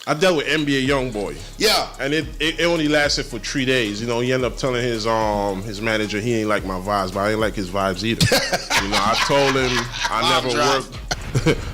I dealt with NBA YoungBoy. Yeah. And it only lasted for 3 days. You know, he ended up telling his manager he ain't like my vibes, but I ain't like his vibes either. You know, I told him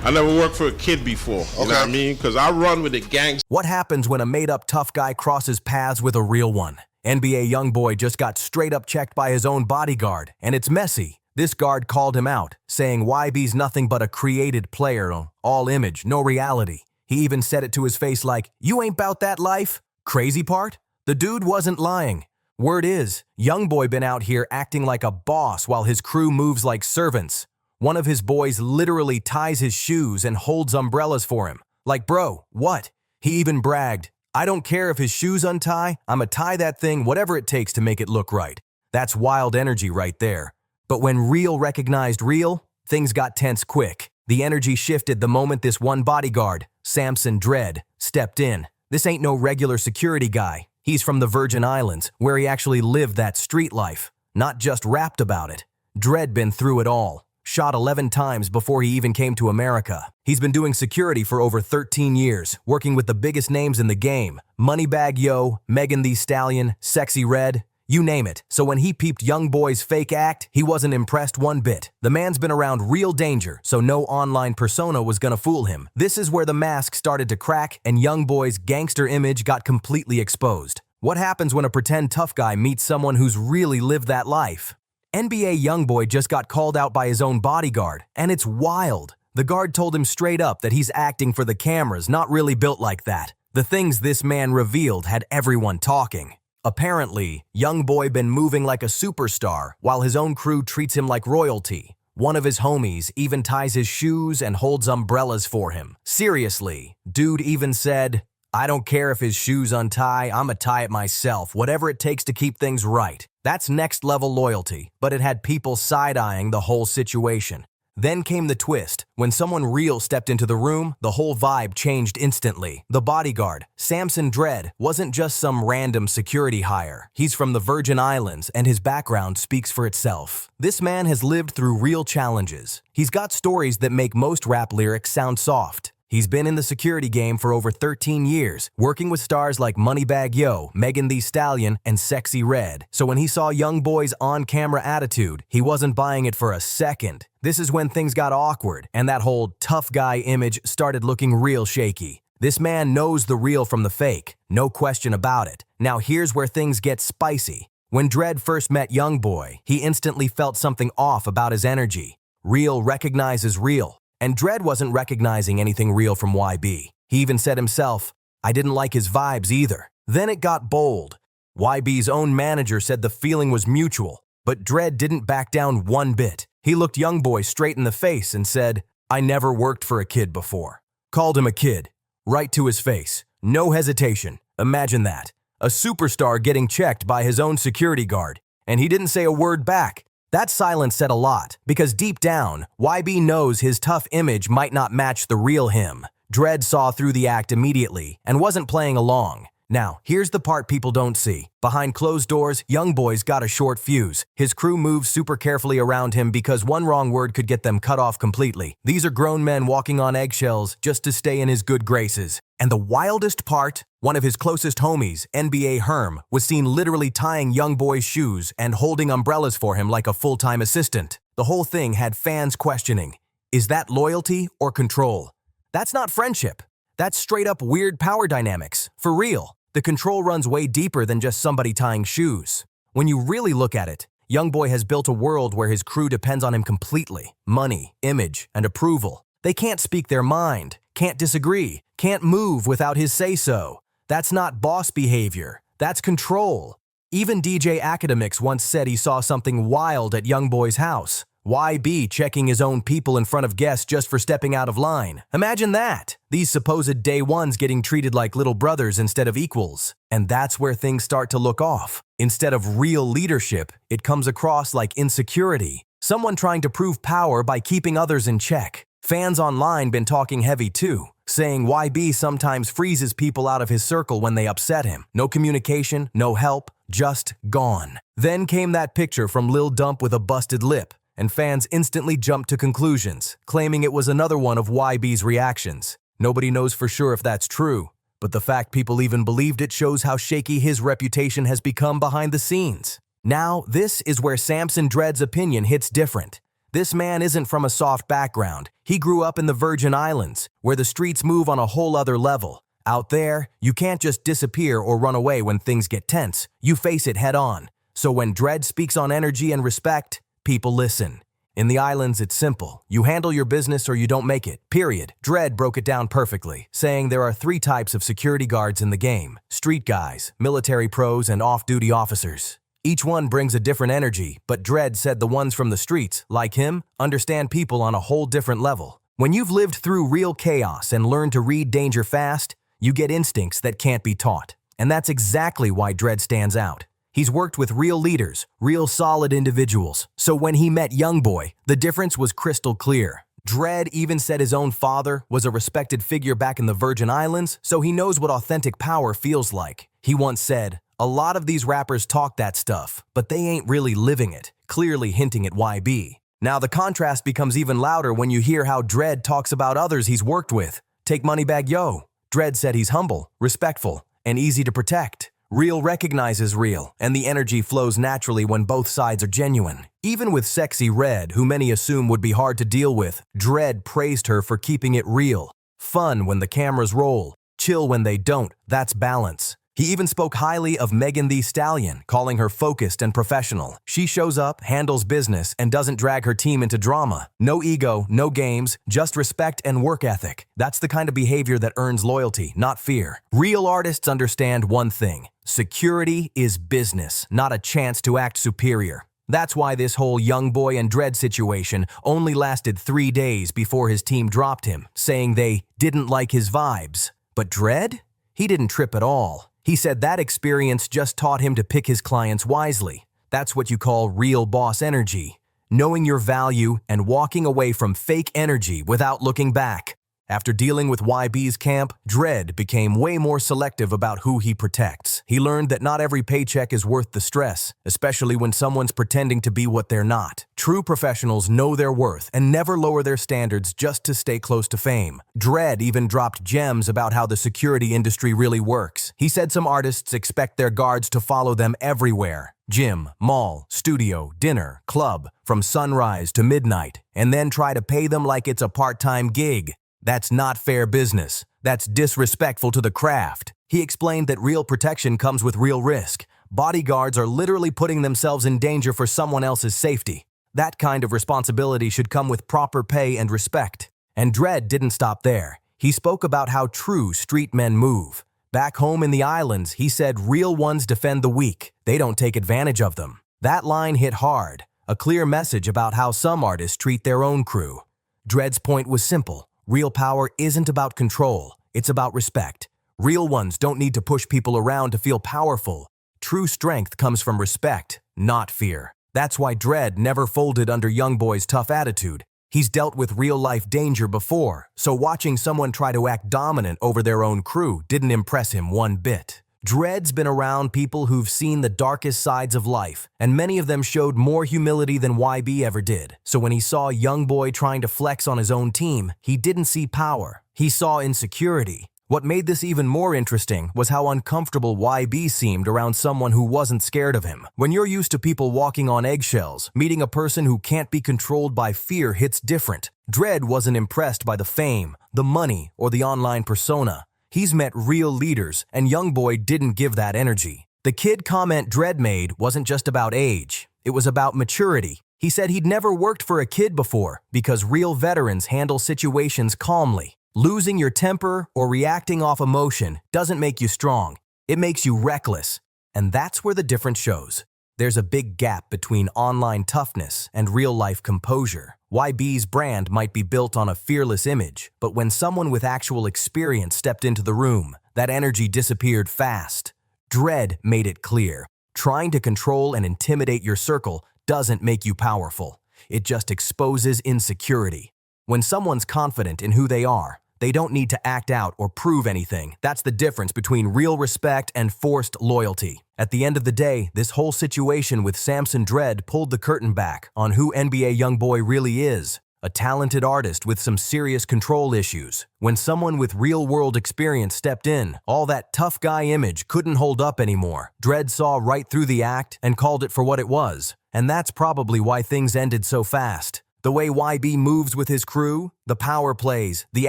I never worked for a kid before. You know what I mean? Because I run with the gangs. What happens when a made-up tough guy crosses paths with a real one? NBA YoungBoy just got straight up checked by his own bodyguard, and it's messy. This guard called him out, saying YB's nothing but a created player, all image, no reality. He even said it to his face like, "You ain't bout that life." Crazy part? The dude wasn't lying. Word is, YoungBoy been out here acting like a boss while his crew moves like servants. One of his boys literally ties his shoes and holds umbrellas for him. Like, bro, what? He even bragged, "I don't care if his shoes untie, I'ma tie that thing whatever it takes to make it look right." That's wild energy right there. But when real recognized real, things got tense quick. The energy shifted the moment this one bodyguard, Samson Dredd, stepped in. This ain't no regular security guy. He's from the Virgin Islands, where he actually lived that street life, not just rapped about it. Dredd been through it all. Shot 11 times before he even came to America. He's been doing security for over 13 years, working with the biggest names in the game. Moneybagg Yo, Megan Thee Stallion, Sexy Red, you name it. So when he peeped YoungBoy's fake act, he wasn't impressed one bit. The man's been around real danger, so no online persona was gonna fool him. This is where the mask started to crack and YoungBoy's gangster image got completely exposed. What happens when a pretend tough guy meets someone who's really lived that life? NBA YoungBoy just got called out by his own bodyguard, and it's wild. The guard told him straight up that he's acting for the cameras, not really built like that. The things this man revealed had everyone talking. Apparently, YoungBoy been moving like a superstar, while his own crew treats him like royalty. One of his homies even ties his shoes and holds umbrellas for him. Seriously, dude even said, "I don't care if his shoes untie, I'ma tie it myself, whatever it takes to keep things right." That's next level loyalty, but it had people side-eyeing the whole situation. Then came the twist. When someone real stepped into the room, the whole vibe changed instantly. The bodyguard, Samson Dredd, wasn't just some random security hire. He's from the Virgin Islands, and his background speaks for itself. This man has lived through real challenges. He's got stories that make most rap lyrics sound soft. He's been in the security game for over 13 years, working with stars like Moneybagg Yo, Megan Thee Stallion, and Sexy Red. So when he saw YoungBoy's on-camera attitude, he wasn't buying it for a second. This is when things got awkward, and that whole tough guy image started looking real shaky. This man knows the real from the fake, no question about it. Now here's where things get spicy. When Dredd first met YoungBoy, he instantly felt something off about his energy. Real recognizes real. And Dredd wasn't recognizing anything real from YB. He even said himself, "I didn't like his vibes either." Then it got bold. YB's own manager said the feeling was mutual, but Dredd didn't back down one bit. He looked YoungBoy straight in the face and said, "I never worked for a kid before." Called him a kid, right to his face. No hesitation. Imagine that. A superstar getting checked by his own security guard, and he didn't say a word back. That silence said a lot, because deep down, YB knows his tough image might not match the real him. Dredd saw through the act immediately and wasn't playing along. Now, here's the part people don't see. Behind closed doors, YoungBoy's got a short fuse. His crew moves super carefully around him because one wrong word could get them cut off completely. These are grown men walking on eggshells just to stay in his good graces. And the wildest part, one of his closest homies, NBA Herm, was seen literally tying YoungBoy's shoes and holding umbrellas for him like a full-time assistant. The whole thing had fans questioning, is that loyalty or control? That's not friendship. That's straight-up weird power dynamics, for real. The control runs way deeper than just somebody tying shoes. When you really look at it, YoungBoy has built a world where his crew depends on him completely. Money, image, and approval. They can't speak their mind, can't disagree, can't move without his say-so. That's not boss behavior, that's control. Even DJ Academics once said he saw something wild at YoungBoy's house. YB checking his own people in front of guests just for stepping out of line. Imagine that! These supposed day ones getting treated like little brothers instead of equals. And that's where things start to look off. Instead of real leadership, it comes across like insecurity. Someone trying to prove power by keeping others in check. Fans online been talking heavy too, saying YB sometimes freezes people out of his circle when they upset him. No communication, no help, just gone. Then came that picture from Lil Dump with a busted lip, and fans instantly jumped to conclusions, claiming it was another one of YB's reactions. Nobody knows for sure if that's true, but the fact people even believed it shows how shaky his reputation has become behind the scenes. Now, this is where Samson Dredd's opinion hits different. This man isn't from a soft background. He grew up in the Virgin Islands, where the streets move on a whole other level. Out there, you can't just disappear or run away when things get tense. You face it head on. So when Dredd speaks on energy and respect, people listen. In the islands, it's simple. You handle your business or you don't make it, period. Dredd broke it down perfectly, saying there are 3 types of security guards in the game: street guys, military pros, and off-duty officers. Each one brings a different energy, but Dredd said the ones from the streets, like him, understand people on a whole different level. When you've lived through real chaos and learned to read danger fast, you get instincts that can't be taught. And that's exactly why Dredd stands out. He's worked with real leaders, real solid individuals. So when he met YoungBoy, the difference was crystal clear. Dredd even said his own father was a respected figure back in the Virgin Islands, so he knows what authentic power feels like. He once said, "A lot of these rappers talk that stuff, but they ain't really living it," clearly hinting at YB. Now the contrast becomes even louder when you hear how Dredd talks about others he's worked with. Take Moneybagg Yo. Dredd said he's humble, respectful, and easy to protect. Real recognizes real, and the energy flows naturally when both sides are genuine. Even with Sexy Red, who many assume would be hard to deal with, Dredd praised her for keeping it real. Fun when the cameras roll, chill when they don't, that's balance. He even spoke highly of Megan Thee Stallion, calling her focused and professional. She shows up, handles business, and doesn't drag her team into drama. No ego, no games, just respect and work ethic. That's the kind of behavior that earns loyalty, not fear. Real artists understand one thing: security is business, not a chance to act superior. That's why this whole YoungBoy and Dredd situation only lasted 3 days before his team dropped him, saying they didn't like his vibes. But Dredd? He didn't trip at all. He said that experience just taught him to pick his clients wisely. That's what you call real boss energy. Knowing your value and walking away from fake energy without looking back. After dealing with YB's camp, Dredd became way more selective about who he protects. He learned that not every paycheck is worth the stress, especially when someone's pretending to be what they're not. True professionals know their worth and never lower their standards just to stay close to fame. Dredd even dropped gems about how the security industry really works. He said some artists expect their guards to follow them everywhere. Gym, mall, studio, dinner, club, from sunrise to midnight, and then try to pay them like it's a part-time gig. That's not fair business. That's disrespectful to the craft. He explained that real protection comes with real risk. Bodyguards are literally putting themselves in danger for someone else's safety. That kind of responsibility should come with proper pay and respect. And Dredd didn't stop there. He spoke about how true street men move. Back home in the islands, he said real ones defend the weak. They don't take advantage of them. That line hit hard, a clear message about how some artists treat their own crew. Dredd's point was simple. Real power isn't about control, it's about respect. Real ones don't need to push people around to feel powerful. True strength comes from respect, not fear. That's why Dredd never folded under YoungBoy's tough attitude. He's dealt with real-life danger before, so watching someone try to act dominant over their own crew didn't impress him one bit. Dredd's been around people who've seen the darkest sides of life, and many of them showed more humility than YB ever did. So when he saw YoungBoy trying to flex on his own team, he didn't see power. He saw insecurity. What made this even more interesting was how uncomfortable YB seemed around someone who wasn't scared of him. When you're used to people walking on eggshells, meeting a person who can't be controlled by fear hits different. Dredd wasn't impressed by the fame, the money, or the online persona. He's met real leaders, and YoungBoy didn't give that energy. The kid comment Dredd made wasn't just about age. It was about maturity. He said he'd never worked for a kid before because real veterans handle situations calmly. Losing your temper or reacting off emotion doesn't make you strong. It makes you reckless. And that's where the difference shows. There's a big gap between online toughness and real-life composure. YB's brand might be built on a fearless image, but when someone with actual experience stepped into the room, that energy disappeared fast. Dredd made it clear. Trying to control and intimidate your circle doesn't make you powerful. It just exposes insecurity. When someone's confident in who they are, they don't need to act out or prove anything. That's the difference between real respect and forced loyalty. At the end of the day, this whole situation with Samson Dredd pulled the curtain back on who NBA YoungBoy really is. a talented artist with some serious control issues. When someone with real-world experience stepped in, all that tough guy image couldn't hold up anymore. Dredd saw right through the act and called it for what it was. And that's probably why things ended so fast. The way YB moves with his crew, the power plays, the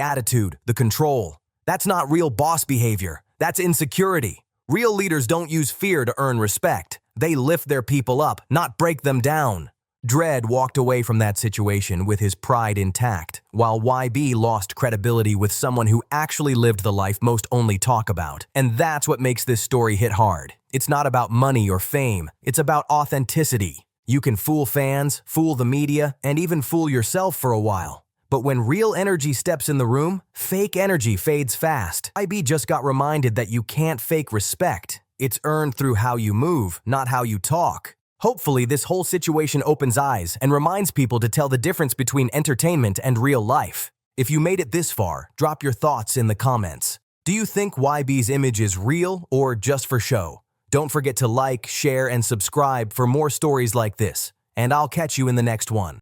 attitude, the control. That's not real boss behavior. That's insecurity. Real leaders don't use fear to earn respect. They lift their people up, not break them down. Dredd walked away from that situation with his pride intact, while YB lost credibility with someone who actually lived the life most only talk about. And that's what makes this story hit hard. It's not about money or fame. It's about authenticity. You can fool fans, fool the media, and even fool yourself for a while. But when real energy steps in the room, fake energy fades fast. YB just got reminded that you can't fake respect. It's earned through how you move, not how you talk. Hopefully, this whole situation opens eyes and reminds people to tell the difference between entertainment and real life. If you made it this far, drop your thoughts in the comments. Do you think YB's image is real or just for show? Don't forget to like, share, and subscribe for more stories like this. And I'll catch you in the next one.